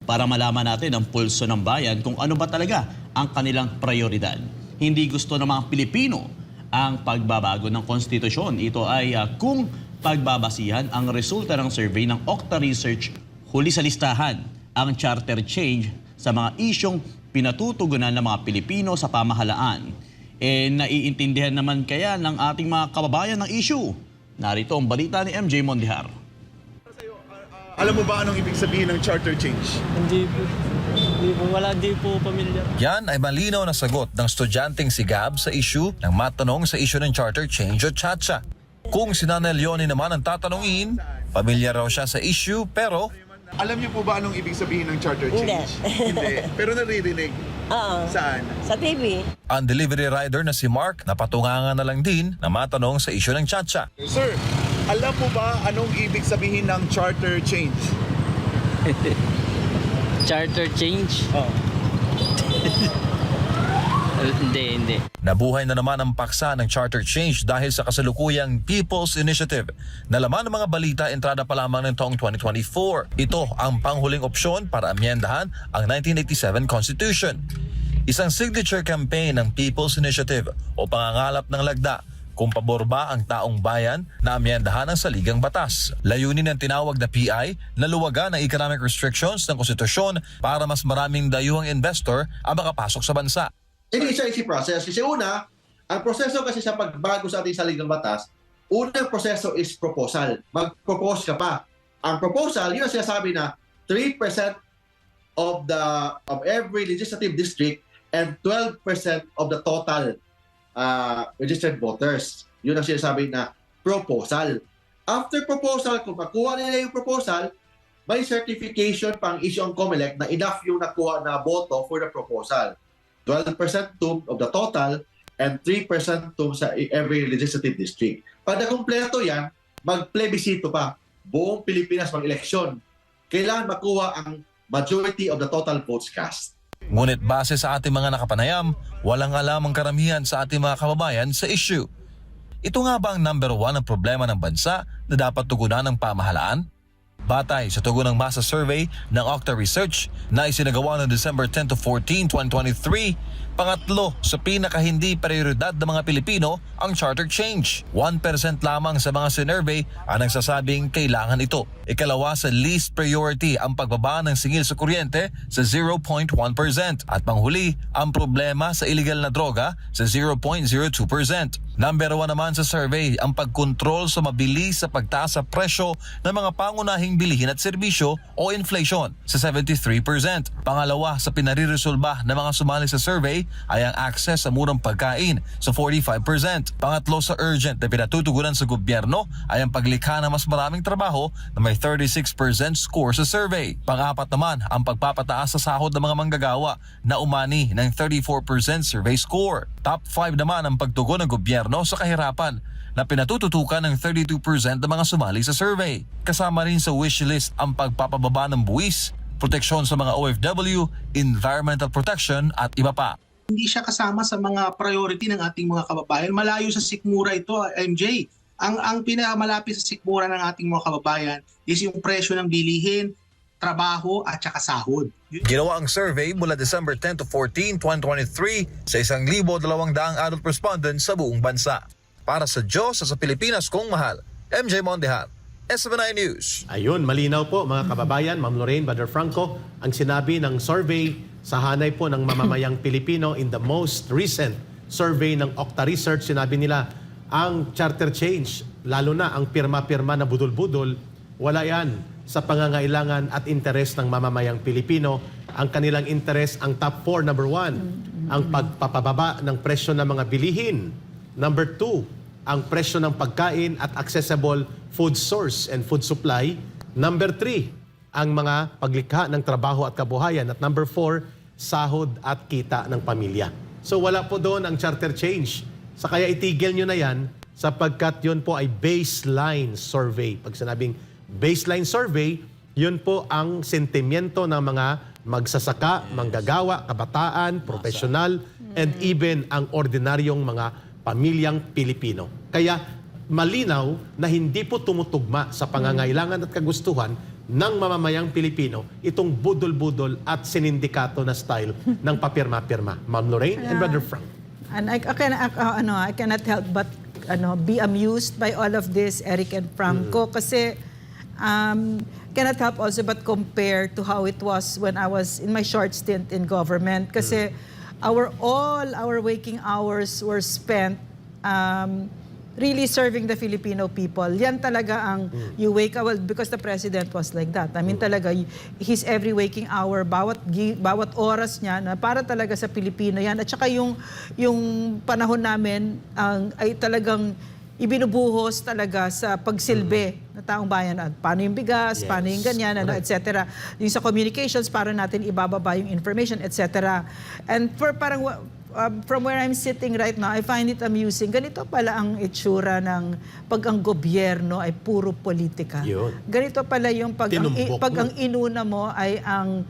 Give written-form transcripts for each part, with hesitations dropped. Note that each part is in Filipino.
para malaman natin ang pulso ng bayan kung ano ba talaga ang kanilang prioridad. Hindi gusto ng mga Pilipino ang pagbabago ng konstitusyon. Ito ay kung pagbabasihan ang resulta ng survey ng Okta Research. Huli sa listahan ang charter change sa mga isyong pinatutugunan ng mga Pilipino sa pamahalaan. Naiintindihan naman kaya ng ating mga kababayan ng issue? Narito ang balita ni MJ Mondihar. Alam mo ba anong ibig sabihin ng charter change? Hindi po, di po pamilyar. Yan ay malinaw na sagot ng estudyanteng si Gab sa issue ng matanong sa issue ng charter change o CHATSA. Kung si Nanay Leonie naman ang tatanungin, pamilyar raw siya sa issue pero... Alam niyo po ba anong ibig sabihin ng charter change? Hindi. Pero naririnig. Oo. Saan? Sa TV. Ang delivery rider na si Mark napatungangan na lang din na matanong sa issue ng CHATSA. Sir, alam mo ba anong ibig sabihin ng charter change? Charter change? Oh. Hindi. Nabuhay na naman ang paksa ng charter change dahil sa kasalukuyang People's Initiative na laman ng mga balita entrada pa lamang ng taong 2024. Ito ang panghuling opsyon para amyendahan ang 1987 Constitution. Isang signature campaign ng People's Initiative o pangangalap ng lagda kung pabor ba ang taong bayan na amyendahan ang saligang batas. Layunin ng tinawag na PI na luwagan ang economic restrictions ng konstitusyon para mas maraming dayuhang investor ang makapasok sa bansa. Hindi siya easy process. Kasi una, ang proseso kasi sa pagbago sa ating saligang batas, unang proseso is proposal. Mag-propose ka pa. Ang proposal, yun ang sinasabi na 3% of every legislative district and 12% of the total registered voters. Yun ang sinasabi na proposal. After proposal, kung makuha nila yung proposal, may certification pang issue ang COMELEC na enough yung nakuha na boto for the proposal. 12% tum of the total and 3% tum sa every legislative district. Pag nakumpleto yan, mag-plebiscito pa. Buong Pilipinas mag-eleksyon. Kailangan makuha ang majority of the total votes cast. Ngunit base sa ating mga nakapanayam, walang alam ang karamihan sa ating mga kababayan sa issue. Ito nga ba ang number 1 ang problema ng bansa na dapat tugunan ng pamahalaan? Batay sa tugon ng masa survey ng Okta Research na isinagawa noong December 10 to 14, 2023, pangatlo sa pinaka-hindi prioridad ng mga Pilipino ang charter change. 1% lamang sa mga sinurvey ang nagsasabing kailangan ito. Ikalawa sa least priority ang pagbaba ng singil sa kuryente sa 0.1% at panghuli ang problema sa illegal na droga sa 0.02%. Number 1 naman sa survey ang pagkontrol sa mabilis sa pagtaas sa presyo ng mga pangunahing bilihin at serbisyo o inflation sa 73%. Pangalawa sa pinariresolba ng mga sumali sa survey ay ang access sa murang pagkain sa 45%. Pangatlo sa urgent na pinatutugunan sa gobyerno ay ang paglikha ng mas maraming trabaho na may 36% score sa survey. Pang-apat naman ang pagpapataas sa sahod ng mga manggagawa na umani ng 34% survey score. Top 5 naman ang pagtugon ng gobyerno sa kahirapan na pinatututukan ng 32% ng mga sumali sa survey. Kasama rin sa wishlist ang pagpapababa ng buwis, proteksyon sa mga OFW, environmental protection at iba pa. Hindi siya kasama sa mga priority ng ating mga kababayan. Malayo sa sikmura ito, MJ. Ang pinakamalapit sa sikmura ng ating mga kababayan is yung presyo ng bilihin, trabaho at saka sahod. Ginawa ang survey mula December 10 to 14, 2023 sa 1,200 adult respondents sa buong bansa. Para sa Diyos sa Pilipinas kong mahal, MJ Mondihar, SB9 News. Ayun, malinaw po mga kababayan, Ma'am Lorraine, Brother Franco, ang sinabi ng survey sa hanay po ng mamamayang Pilipino in the most recent survey ng Okta Research. Sinabi nila, ang charter change, lalo na ang pirma-pirma na budol-budol, wala yan sa pangangailangan at interes ng mamamayang Pilipino. Ang kanilang interes, ang top 4, number 1, ang pagpapababa ng presyo ng mga bilihin. Number 2, ang presyo ng pagkain at accessible food source and food supply. Number 3, ang mga paglikha ng trabaho at kabuhayan. At number 4, sahod at kita ng pamilya. So wala po doon ang charter change. Sa kaya itigil nyo na yan sapagkat yun po ay baseline survey. Pag sinabing baseline survey, yun po ang sentimiento ng mga magsasaka, manggagawa, kabataan, profesional, and even ang ordinaryong mga pamilyang Pilipino. Kaya malinaw na hindi po tumutugma sa pangangailangan at kagustuhan ng mamamayang Pilipino itong budol-budol at sinindikato na style ng papirma-pirma. Ma'am Lorraine and Brother Frank. And I cannot help but be amused by all of this, Eric and Franco, kasi cannot help also but compare to how it was when I was in my short stint in government. Kasi all our waking hours were spent really serving the Filipino people. Yan talaga ang you wake up, well, because the president was like that. I mean talaga, his every waking hour, bawat oras niya, na para talaga sa Pilipino yan. At saka yung panahon namin ay talagang ibinubuhos talaga sa pagsilbi ng taong bayan. At paano yung bigas, paano yung ganyan, etc. Yung sa communications, para natin ibababa yung information, etc. And from where I'm sitting right now, I find it amusing. Ganito pala ang itsura ng pag ang gobyerno ay puro politika. Yun. Ganito pala yung pag ang inuna mo ay ang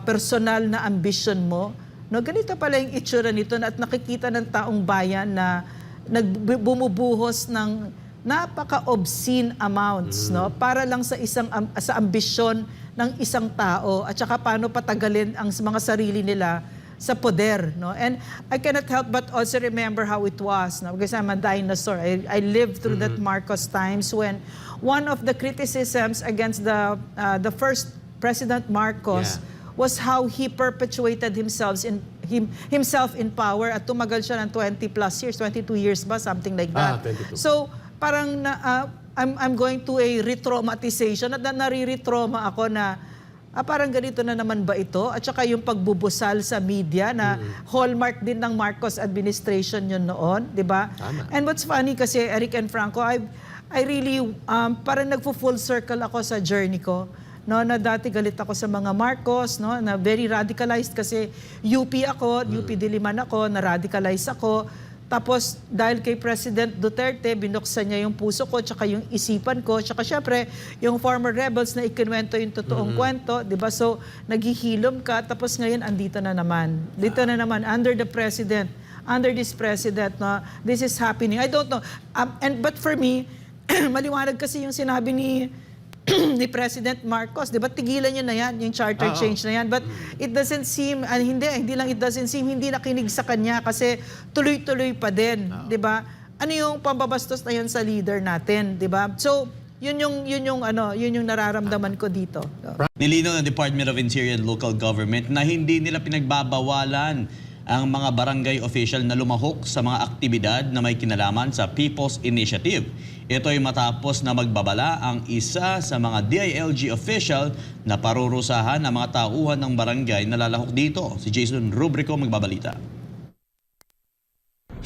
personal na ambition mo. No, ganito pala yung itsura nito at nakikita ng taong bayan na bumubuhos ng napaka-obscene amounts, no, para lang sa ambisyon ng isang tao at saka paano patagalin ang mga sarili nila sa poder, no? And I cannot help but also remember how it was, no? Because I'm a dinosaur. I lived through that Marcos times when one of the criticisms against the first President Marcos was how he perpetuated himself in power at tumagal siya ng 20 plus years, 22 years ba, something like that. 22. So, parang I'm going to a retraumatization at nare-retrauma ako na parang ganito na naman ba ito? At saka yung pagbubusal sa media na hallmark din ng Marcos administration yun noon, di ba? And what's funny kasi, Eric and Franco, I really, parang nagpo-full circle ako sa journey ko. No, na dati galit ako sa mga Marcos, no, na very radicalized kasi UP ako, UP Diliman ako, na-radicalize ako. Tapos, dahil kay President Duterte, binuksan niya yung puso ko, tsaka yung isipan ko, tsaka syempre, yung former rebels na ikinuwento yung totoong kwento, di ba? So, naghihilom ka, tapos ngayon, andito na naman. Dito na naman, under this president, no, this is happening. I don't know. But for me, maliwanag kasi yung sinabi ni President Marcos, di ba, tigilan niya na yan, yung charter change na yan. But it doesn't seem, hindi lang it doesn't seem, hindi nakinig sa kanya kasi tuloy-tuloy pa din, di ba? Ano yung pambabastos na yan sa leader natin, di ba? So, yun yung nararamdaman ko dito. Nilinaw ng Department of Interior and Local Government na hindi nila pinagbabawalan ang mga barangay official na lumahok sa mga aktibidad na may kinalaman sa People's Initiative. Ito ay matapos na magbabala ang isa sa mga DILG official na parurusahan ang mga tauhan ng barangay na lalahok dito. Si Jason Rubrico magbabalita.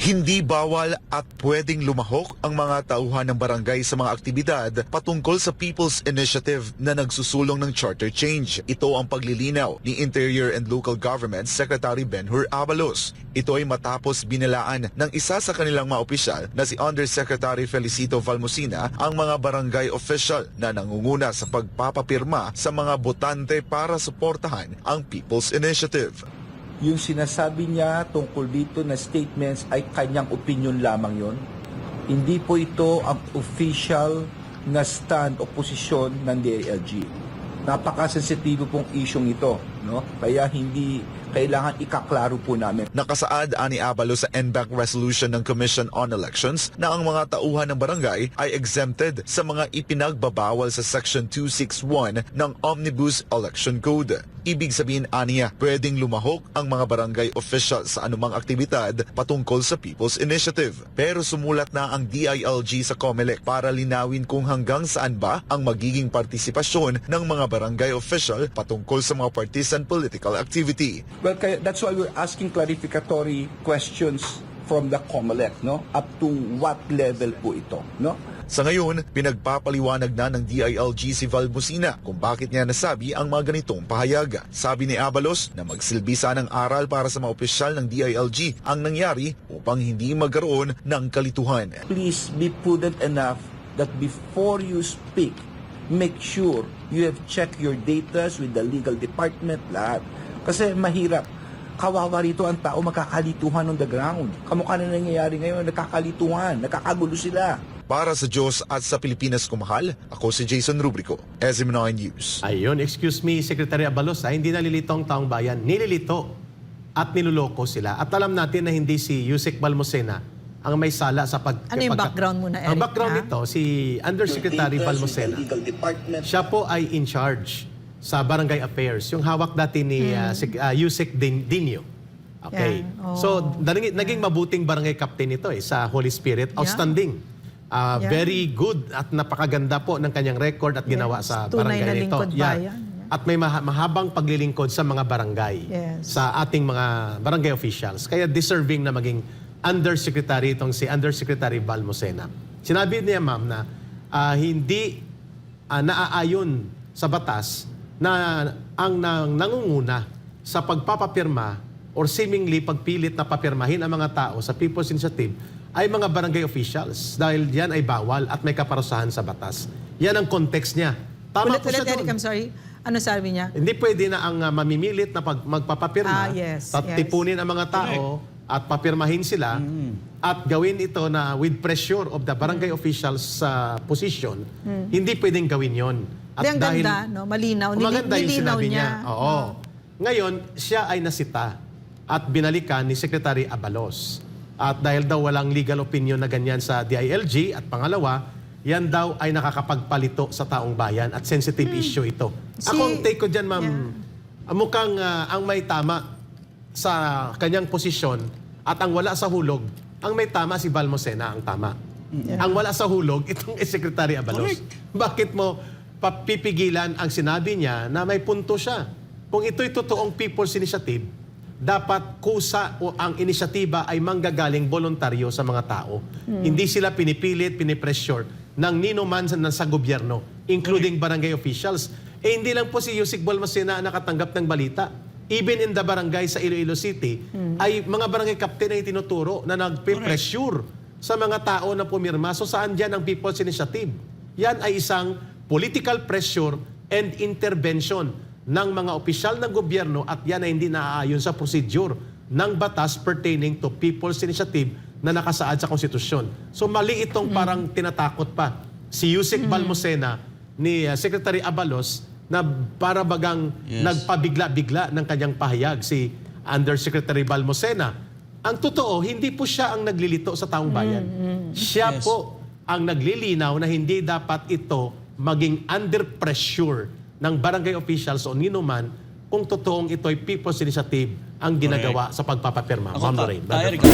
Hindi bawal at pwedeng lumahok ang mga tauhan ng barangay sa mga aktibidad patungkol sa People's Initiative na nagsusulong ng charter change. Ito ang paglilinaw ni Interior and Local Government Secretary Benhur Abalos. Ito ay matapos binalaan ng isa sa kanilang mga opisyal na si Undersecretary Felicito Valmosina ang mga barangay official na nangunguna sa pagpapapirma sa mga botante para suportahan ang People's Initiative. Yung sinasabi niya tungkol dito na statements ay kanyang opinion lamang yon. Hindi po ito ang official na stand o posisyon ng DILG. Napaka-sensitibo pong isyong ito, no? Kaya hindi kailangan ikaklaro po namin. Nakasaad ani Abalo sa NBank resolution ng Commission on Elections na ang mga tauhan ng barangay ay exempted sa mga ipinagbabawal sa Section 261 ng Omnibus Election Code. Ibig sabihin aniya, pwedeng lumahok ang mga barangay official sa anumang aktibidad patungkol sa People's Initiative. Pero sumulat na ang DILG sa COMELEC para linawin kung hanggang saan ba ang magiging partisipasyon ng mga barangay official patungkol sa mga partisan political activity. Well, that's why we're asking clarificatory questions from the COMELEC, no? Up to what level po ito, no? Sa ngayon, pinagpapaliwanag na ng DILG si Valmosina kung bakit niya nasabi ang mga ganitong pahayag. Sabi ni Abalos na magsilbi sanang aral para sa mga opisyal ng DILG ang nangyari upang hindi magkaroon ng kalituhan. Please be prudent enough that before you speak, make sure you have checked your data with the legal department, lahat. Kasi mahirap. Kawawa rito ang tao, magkakalituhan on the ground. Kamukha na nangyayari ngayon, nagkakalituhan, nakakagulo sila. Para sa Diyos at sa Pilipinas kumahal, ako si Jason Rubrico, SM9 News. Ayun, excuse me, Secretary Abalos, hindi nalilito ang taong bayan. Nililito at niluloko sila. At alam natin na hindi si Yusek Balmosena ang may sala sa Ano yung background muna, Eric? Ang background nito, si Undersecretary Balmosena, siya po ay in charge sa barangay affairs. Yung hawak dati ni Yusek Dinio. Okay. Yeah. Oh. So, naging mabuting barangay captain ito sa Holy Spirit. Outstanding. Very good at napakaganda po ng kanyang record at ginawa sa Tunay na barangay nito. lingkod bayan. At may mahabang paglilingkod sa mga barangay, Yes. sa ating mga barangay officials. Kaya deserving na maging undersecretary itong si Undersecretary Balmosena. Sinabi niya, ma'am, na hindi naaayon sa batas na ang nangunguna sa pagpapapirma or seemingly pagpilit na papirmahin ang mga tao sa People's Initiative ay mga barangay officials dahil yan ay bawal at may kaparusahan sa batas. Yan ang context niya. Tama po siya Eric, doon. I'm sorry. Ano sabi niya? Hindi pwede na ang mamimilit na magpapapirma Yes, at tipunin ang mga tao at papirmahin sila at gawin ito na with pressure of the barangay officials sa position. Hindi pwedeng gawin yon. At ang ganda, no? Malinaw. Maganda yung Nilinaw sinabi niya. niya. Oo. Ngayon, siya ay nasita at binalikan ni Secretary Abalos. At dahil daw walang legal opinion na ganyan sa DILG at pangalawa, yan daw ay nakakapagpalito sa taong bayan at sensitive issue ito. Ako ang take ko dyan, ma'am, mukhang ang may tama sa kanyang posisyon at ang wala sa hulog, ang may tama si Balmosena ang tama. Ang wala sa hulog, itong Secretary Abalos. Bakit mo papipigilan ang sinabi niya na may punto siya? Kung ito'y totoong People's Initiative, dapat kusa o ang inisyatiba ay manggagaling voluntaryo sa mga tao. Hindi sila pinipilit, pinipressure ng nino man sa gobyerno, including barangay officials. Hindi lang po si Yusek Balmosena ang nakatanggap ng balita. Even in the barangay sa Iloilo City, ay mga barangay captain ay tinuturo na nagpe-pressure sa mga tao na pumirma. So saan dyan ang People's Initiative? Yan ay isang political pressure and intervention ng mga opisyal ng gobyerno at yan ay hindi naaayon sa procedure ng batas pertaining to People's Initiative na nakasaad sa konstitusyon. So mali itong parang tinatakot pa si Yusek Balmosena ni Secretary Abalos na para bagang nagpabigla-bigla ng kanyang pahayag si Undersecretary Balmosena. Ang totoo, hindi po siya ang naglilito sa taong bayan. Siya po ang naglilinaw na hindi dapat ito maging under pressure ng barangay officials o nino man kung totoong ito'y People's Initiative ang ginagawa sa pagpapapirma. Ma'am Lorraine. Eric,